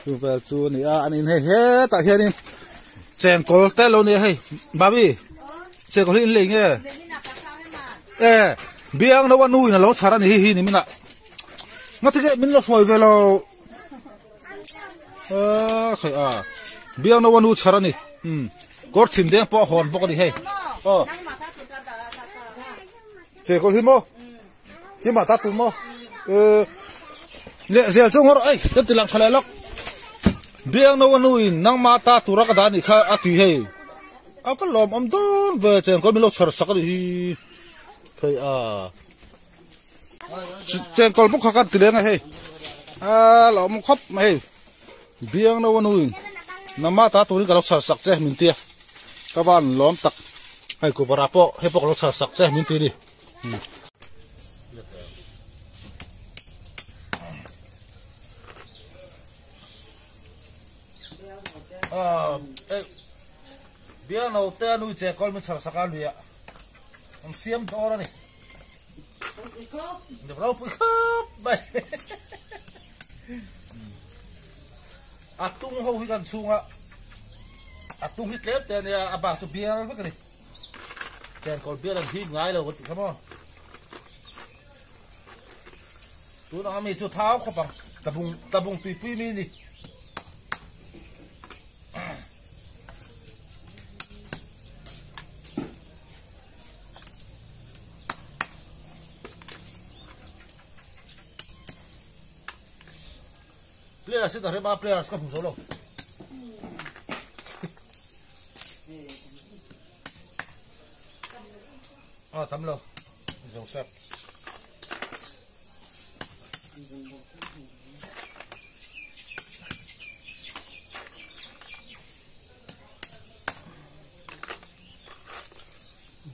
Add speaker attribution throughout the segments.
Speaker 1: tu về chu này anh in hay hết tại hiện đi chèn cổ té luôn này hay bà bi chèn cổ lên nghe biang nó nuôi nó lót chả này hi này mình ạ nó thế cái mình lót hồi về lo khởi biang nó nuôi chả này cột thìn đen bỏ hòn bỏ đi hay chèn cổ lên mò chứ mà ta tụi mò lệ dẻo trong họ ấy rất là khá là lắm biang nó nuôi năng mà ta tụi ra cái đàn này khá tùy hay cái lòm âm đôn về chèn cổ mình lót chả sắc đi khởi chèn cổ bốc khát từ đấy ngay lòm khóc mày biang nó nuôi năng mà ta tụi cái lót chả sắc chứ mình tia các bạn lòm tắc hay của bà rapo hay bốc lót chả sắc chứ mình tia đi biang nào té nuôi chè con mình chả sắc ăn vậy ông xiêm to đó này được đâu bự khóc vậy tung hậu hiกันchung tung hít lép tên này bạc cho biang nó cái này chè con biang làm hít ngay rồi cái món tôi nói mình cho tháo không bằng tập bùng tùy tùy mi đi player sih dari mana player sekarang solo thắm lo dầu tép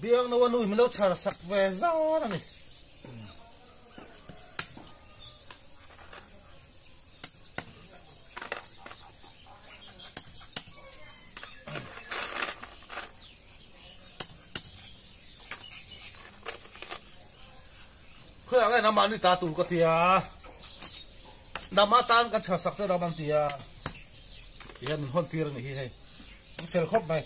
Speaker 1: biang nó nuôi mình đâu chả sặc về ra này khơi cái nắm ăn đi ta tụi cái tia nắm ăn tan cái chả sắc cho nắm ăn tia hiện hôn tia này hay nó phèn khóc này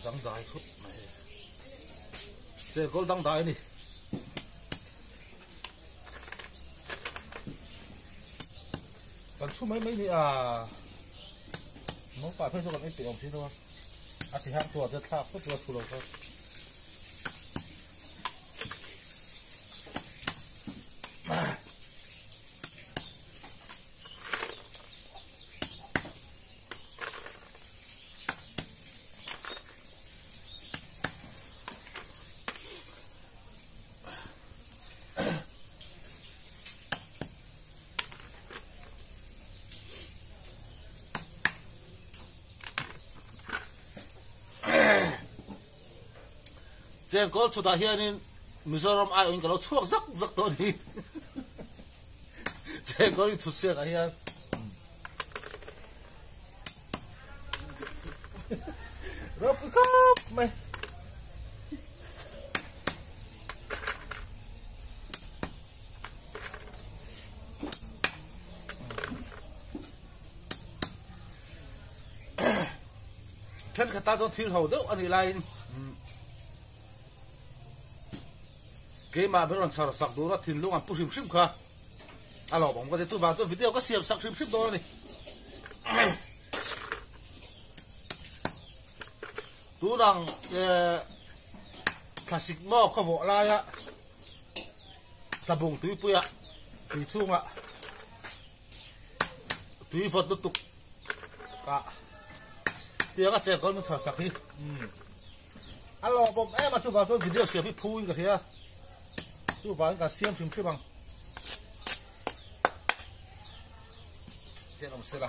Speaker 1: răng dài khúc này chè có răng dài đi còn số mấy đi nó phải phải cho còn ít tiền xíu thôi thì hàng tuột rất tháp rất là phù hợp thôi chèn có chút ta hiện nên Mizoram ai ông cái nó chuộc rắc rắc tôi đi chèn có chút xe cả hiện rớp cái cốc mày thân cái ta có thiên hậu đâu anh ấy lại cái mà bên còn chờ sạc đồ nó thìn lúc ăn pu sim sim cả alo bóng có thể tôi vào tôi video có xiêm sạc sim sim đó này tôi đang classic mò có vỏ lai á tập bùng túi bụi á túi chung á túi vật nó tục cả tiếng cái trẻ con mình chờ sạc đi alo bóng em mà tôi vào tôi video xiêm bị phui cả thế à chú vào cả xiêm sim sim bằng thế làm sao là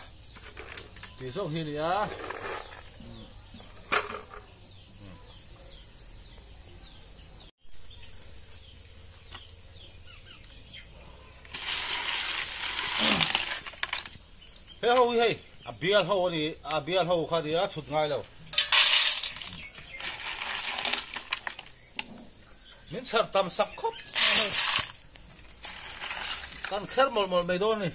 Speaker 1: thì số hi này á เฮ้ยเฮ้ยอาเบียร์เขานี่อาเบียร์เขาขาดีอ่ะชุดง่ายแล้วมินเสิร์ฟตำสักครบกันแค่หมดไม่โดนนี่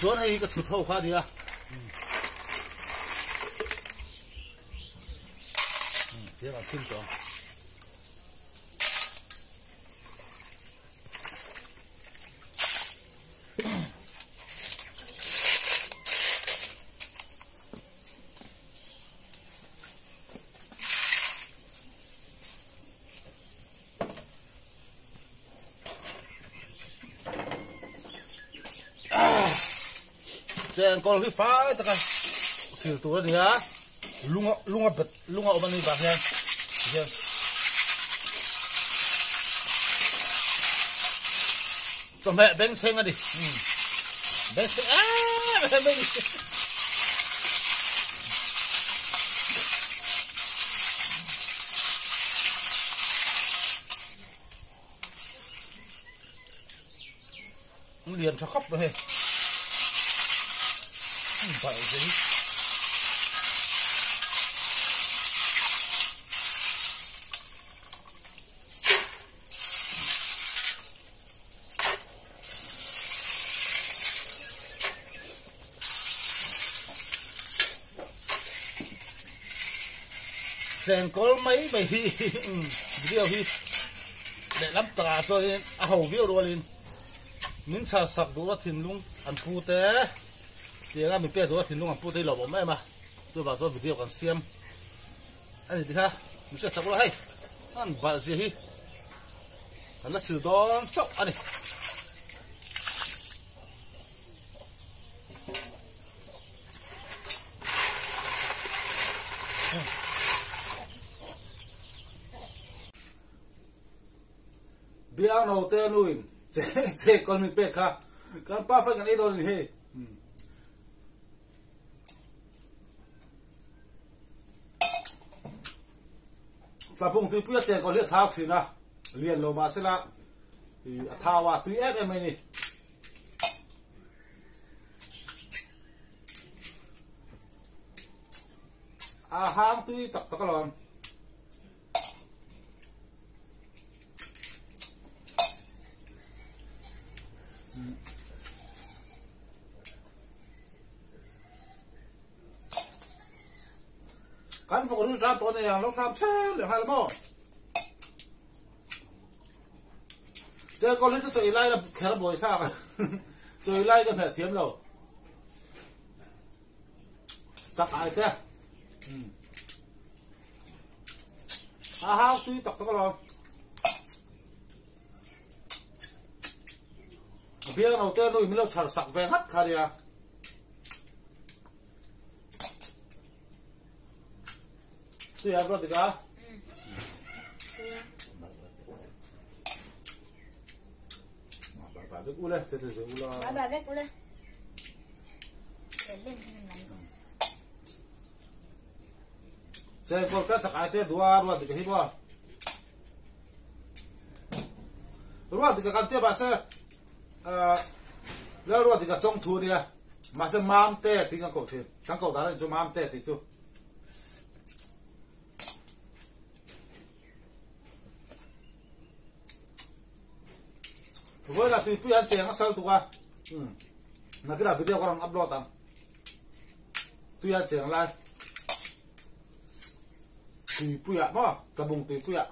Speaker 1: ส่วนไอ้ก็ชุดเขาขาดีอ่ะเดี๋ยวกันขึ้นต่อเจนกอลที่ฟ้าตะกันสิวตัวนี้ฮะลุงเบ็ดลุงเอามันนี่แบบนี้เจนตัวแม่เบ่งเชงอ่ะดิเบ่งเชงเบ่งมันเรียนชะครบเลยไปสิเซนก็ไม่ไปที่เดียวที่เด็กล้ำตาตัวนี้เอาวิวรัวลินมิ้นชาสักดูว่าถิ่นลุงอันพูดแต่เดี๋ยวมีเปี้ยตัวถิ่นลุงอันพูดที่หลบผมไม่มาตัวแบบตัววิดีโอกันเสียมอันนี้ดิค่ะมิ้นชาสักว่าให้อันบาดเสียฮีอันนั้นสื่อดอนจบอันนี้เบี้ยเอาเตะนู่นเจ๊คนมีเป๊กค่ะการป้าฟังกันไอ้โดนนี่เฮ้แต่พงตุยเปี้ยเจ๊ก็เลือดเท้าถือนะเรียนโลมาเสร็จแล้วท้าว่าตุยเอ็มนี่อาหารตุยตักตะกลอนกันพวกนู้นจานตัวเนี่ยอย่างลงน้ำเช่หรือฮาร์โมเจอคนที่จะไล่แล้วแค่บ่อยท่ากันจะไล่กันแผลเทียมเราจับไอ้เต้อาหารซื้อตักตะกร้อเพียงเราเต้นุ่ยมีเราฉลสักแหวนฮัดคาเดียเสียบรถดีกว่าแบบกูเลยเตะๆกูเลย
Speaker 2: แบบกูเลยเล่นให้มันก่อน
Speaker 1: เจ้าคนก็สักไอเต้ดัวรัวดีกันที่บ่รัวดีกันเต้บ้าเซ่แล้วรัวดีกันจงทูเดียมาเซ่มามเต้ติกันกูทีกันกูตาเลยจูมามเต้ติจูเวลาตุยปุยอันเสียงก็สตัวนักกีฬาวิดีโอก็ต้องอัพโหลดตามตุยอันเสียงอะไรตุยปุยอ่ะป่ะกระบุงตุยปุยอ่ะ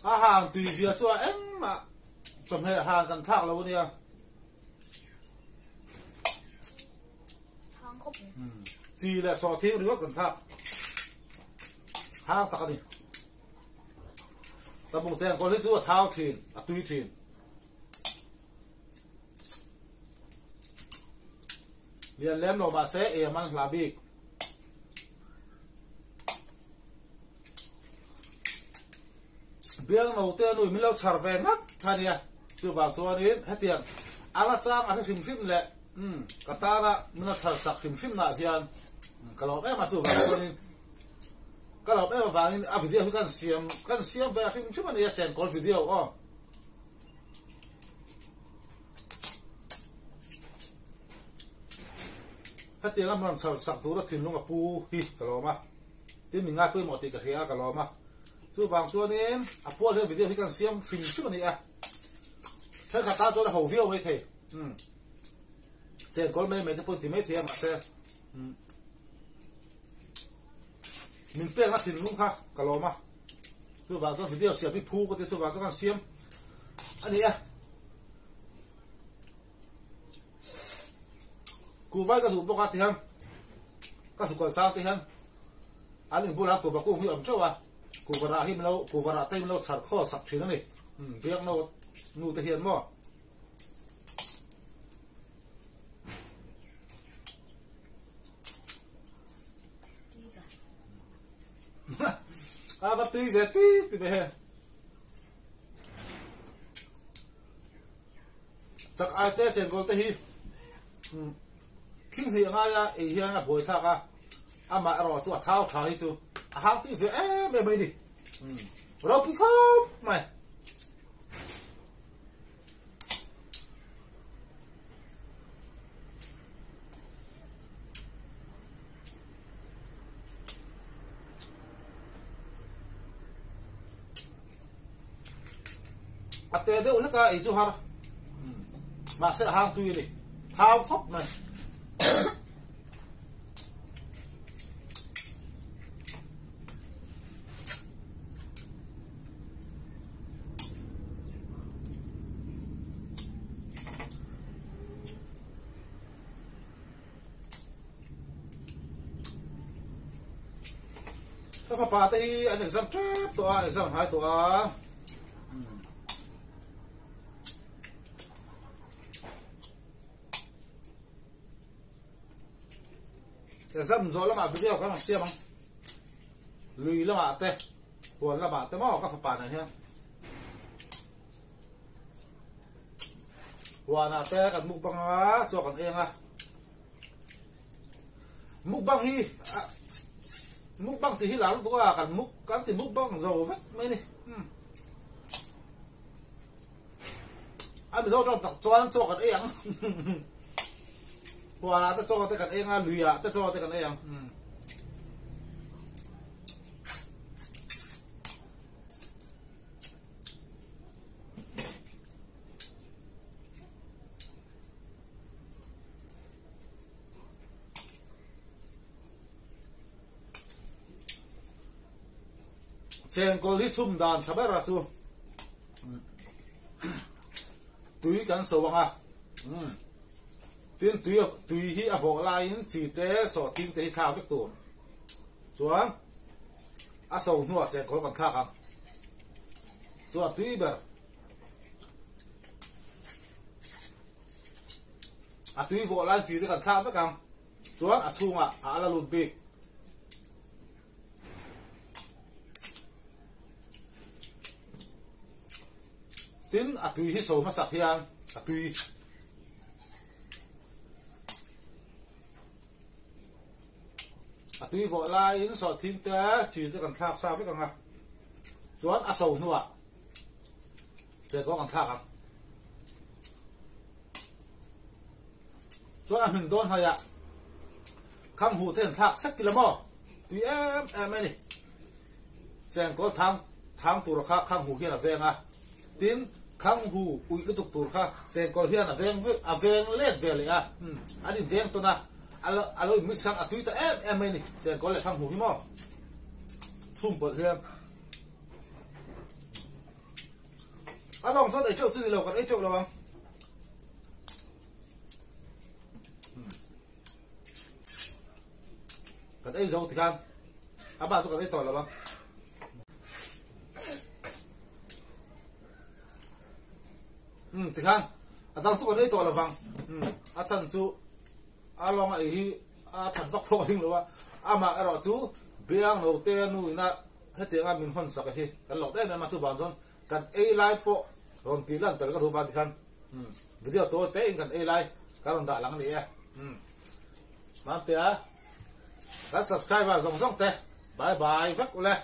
Speaker 1: อาหารตุยเสียชัวเอ็มอ่ะสมัยอาหารกันทักแล้ววันนี้จีและซอเทียหรือว่ากันทับท้าตะกันนี่ตะบงแซงคนที่ชื่อว่าเท้าทีนตุยทีนเรียนเล่มโนบาเซเอมันลาบิก biang nấu te nuôi mình lâu char về ngắt thay đi chưa vào cho đến hết tiền ala chang anh phim phim lệ cái ta là mình là char sạc phim phim nãy tiền cái lỗ em mà chưa vào cho nên cái lỗ em vào nên video cái xem về phim phim này chèn call video hết tiền là mình char sạc đủ là thìn luôn à pu hi cái lỗ mà thì mình ngay tới một tí cái kia cái lỗ mà chưa vào cho nên po lên video cái xem phim phim này thế cả ta cho là hậu video mới thế chèn call mấy cái point thì mấy thế mà xem mình biết là thìn luôn ha cái lỗ mà chưa vào cho video xem bị pu có thể chưa vào cho cái xem anh ấy cú vai cái thủ bốc thì hơn cái thủ còn sao thì hơn anh ấy buôn là cú bốc cũng hiểu chứ à cú vara him lâu cú vara tay lâu chặt kho sặc chuyện này việc nó nu thể hiện mà bắt tí về tí về chắc ai té trên con té hi kinh hiện ngay à ý hiện là bồi thác à mà rồi chú thao tháo chú hàng tí về mày mày đi rồi bị không mày té đâu nữa cái chú hả mà sẽ hàng tuy đi thao phốc này các bạn thấy anh exam chết tụi exam hai tụi exam rồi là mà video các bạn xem không lùi là mà tê buồn là mà tê mò các bạn này nhá buồn là tê cần mục băng á cho cần em à mục băng hi mục băng thì hi là lúc đó cần mục cắn thì mục băng dầu vết mấy này anh bây giờ cho anh cho cần em buồn là tê cho tê cần em à lùi à tê cho tê cần em trên có lý chum đàn chả biết là chú túi cắn sầu bằng à tiên túi hi à vỗ lại chỉ té sọ tin té khao vết tuồng xuống à sầu nuột trên có còn khác không chú túi bờ à túi vỗ lại chỉ té còn khao vết không xuống à chung à là lùn bì tin à tùy hi số mà sạc hiền à tùy vội lại in sọ thiên tế chỉ cho cần khác sao với cần à choán à sầu nữa sẽ có cần khác không choán à mình đón hay ạ khăm hủ thêm khác sắc kìa mò tùy em ấy đi sẽ có tháng tù khác khăm hủ kia là về à tin khang hu ui cái tục tur kha sen kol hian a veng let ve le a ani veng to na alo mi sang a tui ta em ni sen kol le khang hu hi mo chum po hian a long cho dai chou chi lo kan ai chou lo bang kan ai zo ti kan a ba zo kan ai to lo bang thì khăn, tao chú còn đấy tuổi là vàng, chân chú, long ấy, thần vóc phôi luôn mà mà ở đó chú, biang đầu tiên nuôi na, hết tiếng anh mình hôn sắc hi kan lộc đấy mà chú bảo zon kan a lai po ron ti lan tar ka thu van khan video to te kan a lai ka ron da lang ni e man te a subscribe vào dòng dòng te bye bye vắt lên